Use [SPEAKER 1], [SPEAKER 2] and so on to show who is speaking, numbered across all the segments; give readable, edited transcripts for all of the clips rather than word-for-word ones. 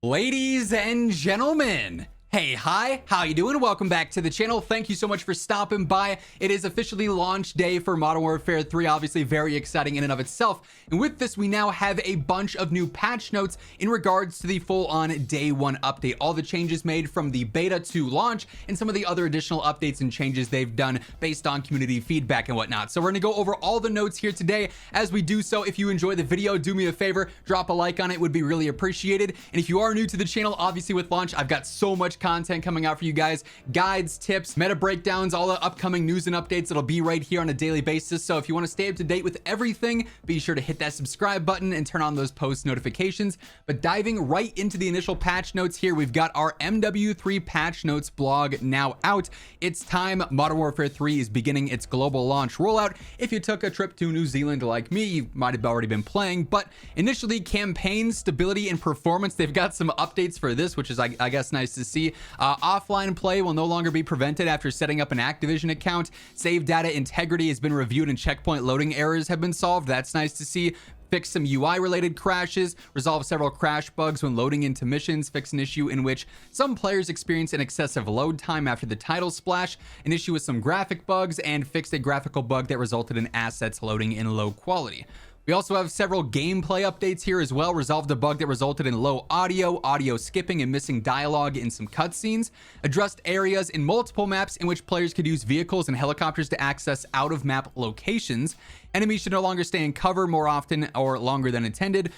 [SPEAKER 1] Ladies and gentlemen, hey, hi, how you doing? Welcome back to the channel. Thank you so much for stopping by. It is officially launch day for Modern Warfare 3, obviously very exciting in and of itself. And with this, we now have a bunch of new patch notes in regards to the full-on day one update. All the changes made from the beta to launch and some of the other additional updates and changes they've done based on community feedback and whatnot. So we're gonna go over all the notes here today. As we do so, if you enjoy the video, do me a favor, drop a like on it, would be really appreciated. And if you are new to the channel, obviously with launch, I've got so much content coming out for you guys, guides, tips, meta breakdowns, all the upcoming news and updates that'll be right here on a daily basis. So if you want to stay up to date with everything, be sure to hit that subscribe button and turn on those post notifications. But diving right into the initial patch notes here, we've got our MW3 patch notes blog now out. It's time. Modern Warfare 3 is beginning its global launch rollout. If you took a trip to New Zealand like me, you might have already been playing, but initially campaign stability and performance, they've got some updates for this, which is I guess nice to see. Offline play will no longer be prevented after setting up an Activision account. Save data integrity has been reviewed and checkpoint loading errors have been solved. That's nice to see. Fix some UI related crashes, resolve several crash bugs when loading into missions, fix an issue in which some players experience an excessive load time after the title splash, an issue with some graphic bugs, and fixed a graphical bug that resulted in assets loading in low quality. We also have several gameplay updates here as well. Resolved a bug that resulted in low audio skipping, and missing dialogue in some cutscenes. Addressed areas in multiple maps in which players could use vehicles and helicopters to access out-of-map locations. Enemies should no longer stay in cover more often or longer than intended.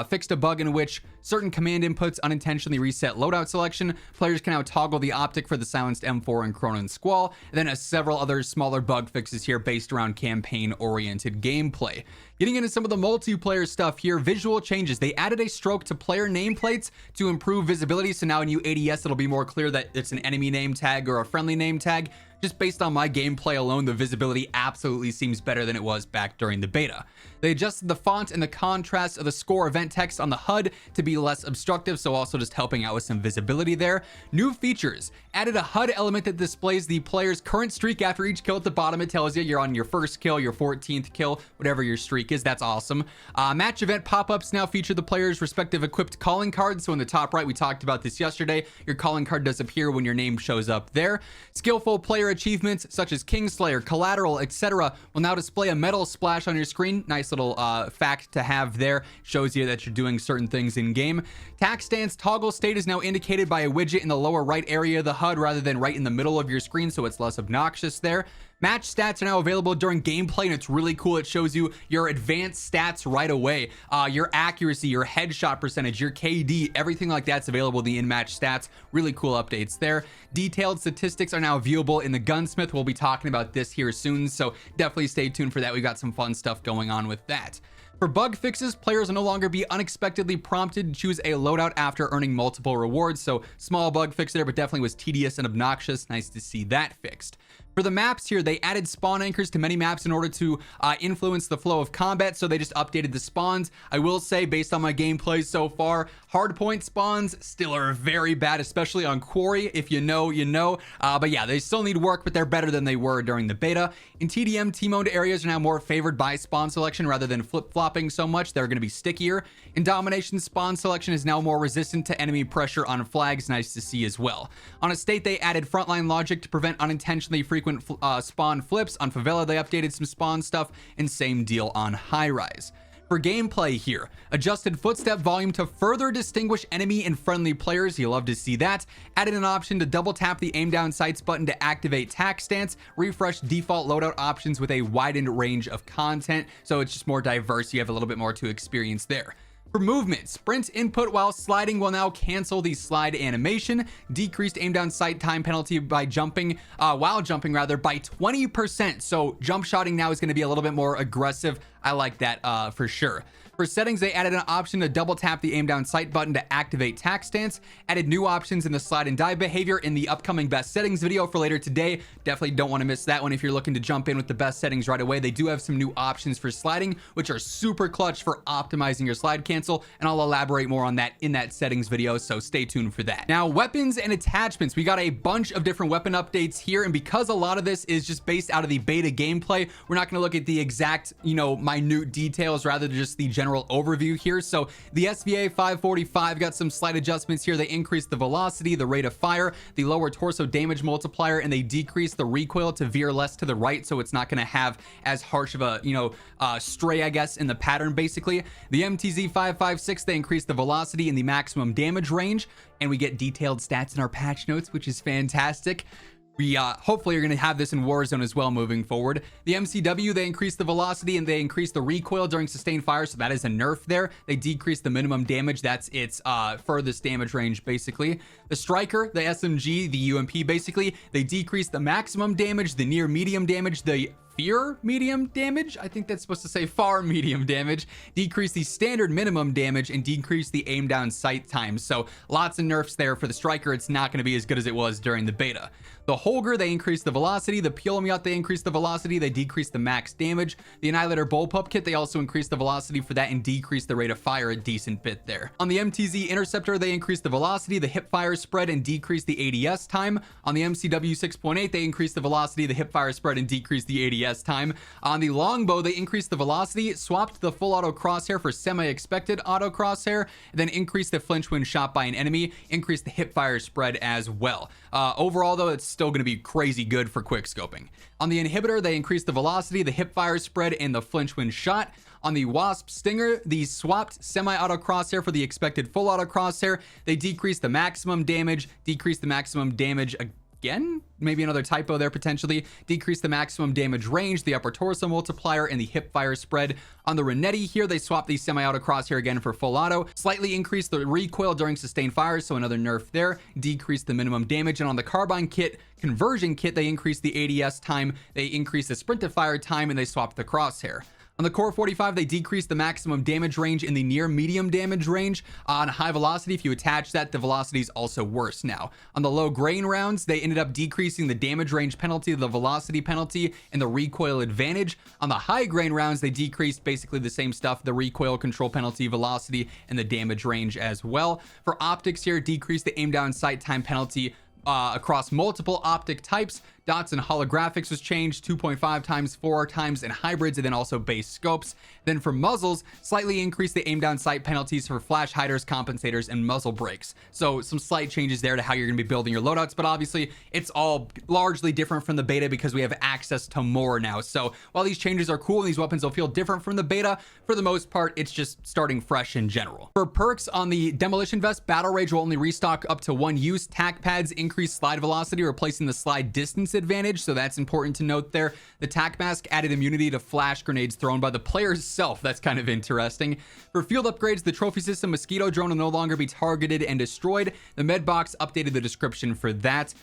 [SPEAKER 1] Fixed a bug in which certain command inputs unintentionally reset loadout selection. Players can now toggle the optic for the silenced M4 and Cronin Squall. And then several other smaller bug fixes here based around campaign-oriented gameplay. Getting into some of the multiplayer stuff here, visual changes. They added a stroke to player nameplates to improve visibility. So now in new ADS, it'll be more clear that it's an enemy name tag or a friendly name tag. Just based on my gameplay alone, the visibility absolutely seems better than it was back during the beta. They adjusted the font and the contrast of the score event text on the HUD to be less obstructive, so also just helping out with some visibility there. New features. Added a HUD element that displays the player's current streak after each kill. At the bottom, it tells you you're on your first kill, your 14th kill, whatever your streak is. That's awesome. Match event pop-ups now feature the player's respective equipped calling cards. So in the top right, we talked about this yesterday. Your calling card does appear when your name shows up there. Skillful player achievements such as Kingslayer, Collateral, etc. will now display a metal splash on your screen. Nice little fact to have there. Shows you that you're doing certain things in game. Tac stance toggle state is now indicated by a widget in the lower right area of the HUD rather than right in the middle of your screen, so it's less obnoxious there. Match stats are now available during gameplay, and it's really cool. It shows you your advanced stats right away. Your accuracy, your headshot percentage, your KD, everything like that's available in the in-match stats. Really cool updates there. Detailed statistics are now viewable in the Gunsmith. We'll be talking about this here soon, so definitely stay tuned for that. We've got some fun stuff going on with that. For bug fixes, players will no longer be unexpectedly prompted to choose a loadout after earning multiple rewards. So small bug fix there, but definitely was tedious and obnoxious. Nice to see that fixed. For the maps here, they added spawn anchors to many maps in order to influence the flow of combat, so they just updated the spawns. I will say, based on my gameplay so far, hardpoint spawns still are very bad, especially on Quarry. If you know, you know. But yeah, they still need work, but they're better than they were during the beta. In TDM, T-mode areas are now more favored by spawn selection rather than flip-flopping so much. They're going to be stickier. In Domination, spawn selection is now more resistant to enemy pressure on flags. Nice to see as well. On Estate, they added frontline logic to prevent unintentionally frequent spawn flips. On Favela, they updated some spawn stuff, and same deal on High Rise. For gameplay here, adjusted footstep volume to further distinguish enemy and friendly players. You love to see that. Added an option to double tap the aim down sights button to activate tac stance. Refreshed default loadout options with a widened range of content, so it's just more diverse. You have a little bit more to experience there. For movement, sprint input while sliding will now cancel the slide animation. Decreased aim down sight time penalty by jumping, while jumping rather, by 20%. So jump shotting now is going to be a little bit more aggressive. I like that for sure. For settings, they added an option to double tap the aim down sight button to activate tac stance. Added new options in the slide and dive behavior in the upcoming best settings video for later today. Definitely don't want to miss that one if you're looking to jump in with the best settings right away. They do have some new options for sliding, which are super clutch for optimizing your slide cancel, and I'll elaborate more on that in that settings video, so stay tuned for that. Now, weapons and attachments. We got a bunch of different weapon updates here, and because a lot of this is just based out of the beta gameplay, we're not going to look at the exact, minute details, rather than just the general general overview here. So the SVA 545 got some slight adjustments here. They increased the velocity, the rate of fire, the lower torso damage multiplier, and they decreased the recoil to veer less to the right, so it's not going to have as harsh of a, stray, I guess, in the pattern, basically. The MTZ 556, they increased the velocity and the maximum damage range, and we get detailed stats in our patch notes, which is fantastic. We hopefully are going to have this in Warzone as well moving forward. The MCW, they increased the velocity and they increased the recoil during sustained fire, so that is a nerf there. They decreased the minimum damage. That's its furthest damage range, basically. The Striker, the SMG, the UMP, basically, they decreased the maximum damage, the near medium damage, the fear medium damage, I think that's supposed to say far medium damage, decrease the standard minimum damage, and decrease the aim down sight time. So lots of nerfs there for the Striker. It's not going to be as good as it was during the beta. The Holger, they increased the velocity. The Pulemiot, they increased the velocity. They decreased the max damage. The Annihilator Bullpup Kit, they also increased the velocity for that and decreased the rate of fire a decent bit there. On the MTZ Interceptor, they increased the velocity, the hip fire spread, and decreased the ADS time. On the MCW 6.8, they increased the velocity, the hip fire spread, and decreased the ADS time. On the Longbow, they increased the velocity, swapped the full auto crosshair for semi-expected auto crosshair, then increased the flinch when shot by an enemy, increased the hip fire spread as well. Overall, though, it's still going to be crazy good for quick scoping. On the Inhibitor, they increased the velocity, the hip fire spread, and the flinch when shot. On the Wasp Stinger, the swapped semi-auto crosshair for the expected full auto crosshair. They decreased the maximum damage, decreased the maximum damage again, maybe another typo there potentially, decrease the maximum damage range, the upper torso multiplier, and the hip fire spread. On the Renetti here, they swapped the semi-auto crosshair again for full auto, slightly increased the recoil during sustained fire, so another nerf there, decreased the minimum damage. And on the Carbine Kit, Conversion Kit, they increased the ADS time, they increased the sprint to fire time, and they swapped the crosshair. On the Core 45, they decreased the maximum damage range in the near medium damage range. On high velocity, if you attach that, the velocity is also worse now. On the low grain rounds, they ended up decreasing the damage range penalty, the velocity penalty, and the recoil advantage. On the high grain rounds, they decreased basically the same stuff, the recoil control penalty, velocity, and the damage range as well. For optics here, decreased the aim down sight time penalty across multiple optic types. Dots and holographics was changed 2.5 times, 4 times, and hybrids, and then also base scopes. Then for muzzles, slightly increased the aim down sight penalties for flash hiders, compensators, and muzzle brakes. So some slight changes there to how you're going to be building your loadouts, but obviously it's all largely different from the beta because we have access to more now. So while these changes are cool and these weapons will feel different from the beta, for the most part, it's just starting fresh in general. For perks on the Demolition Vest, Battle Rage will only restock up to 1 use. Tac pads increase slide velocity, replacing the slide distance advantage, so that's important to note there. The Tac Mask added immunity to flash grenades thrown by the player itself. That's kind of interesting. For field upgrades, the trophy system Mosquito drone will no longer be targeted and destroyed. The med box updated the description for that.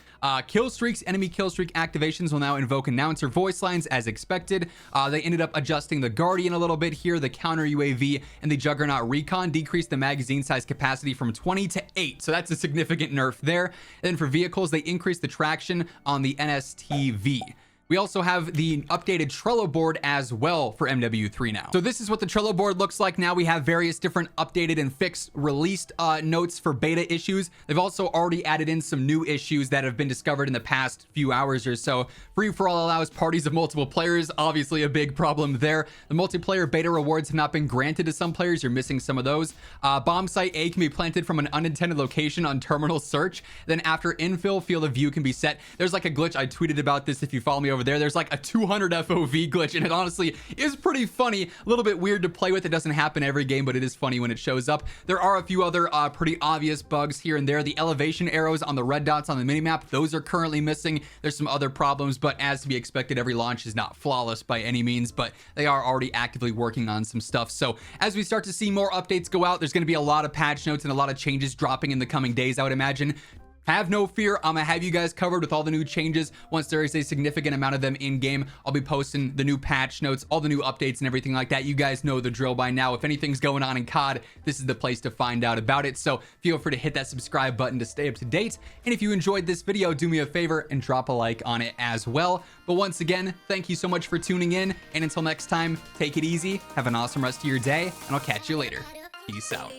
[SPEAKER 1] Kill streaks, enemy kill streak activations will now invoke announcer voice lines as expected. They ended up adjusting the Guardian a little bit here. The counter UAV and the Juggernaut Recon decreased the magazine size capacity from 20 to 8, so that's a significant nerf there. And then for vehicles, they increased the traction on the NSTV. We also have the updated Trello board as well for MW3 now. So this is what the Trello board looks like now. We have various different updated and fixed released notes for beta issues. They've also already added in some new issues that have been discovered in the past few hours or so. Free for all allows parties of multiple players, obviously a big problem there. The multiplayer beta rewards have not been granted to some players. You're missing some of those. Bomb site A can be planted from an unintended location on terminal search. Then after infill, field of view can be set. There's like a glitch. I tweeted about this if you follow me over there. There's like a 200 FOV glitch, and it honestly is pretty funny. A little bit weird to play with. It doesn't happen every game, but it is funny when it shows up. There are a few other pretty obvious bugs here and there. The elevation arrows on the red dots on the minimap, those are currently missing. There's some other problems, but as to be expected, every launch is not flawless by any means, but they are already actively working on some stuff. So as we start to see more updates go out, there's going to be a lot of patch notes and a lot of changes dropping in the coming days, I would imagine. Have no fear, I'm gonna have you guys covered with all the new changes. Once there is a significant amount of them in game, I'll be posting the new patch notes, all the new updates and everything like that. You guys know the drill by now. If anything's going on in COD, this is the place to find out about it. So feel free to hit that subscribe button to stay up to date. And if you enjoyed this video, do me a favor and drop a like on it as well. But once again, thank you so much for tuning in. And until next time, take it easy, have an awesome rest of your day, and I'll catch you later. Peace out.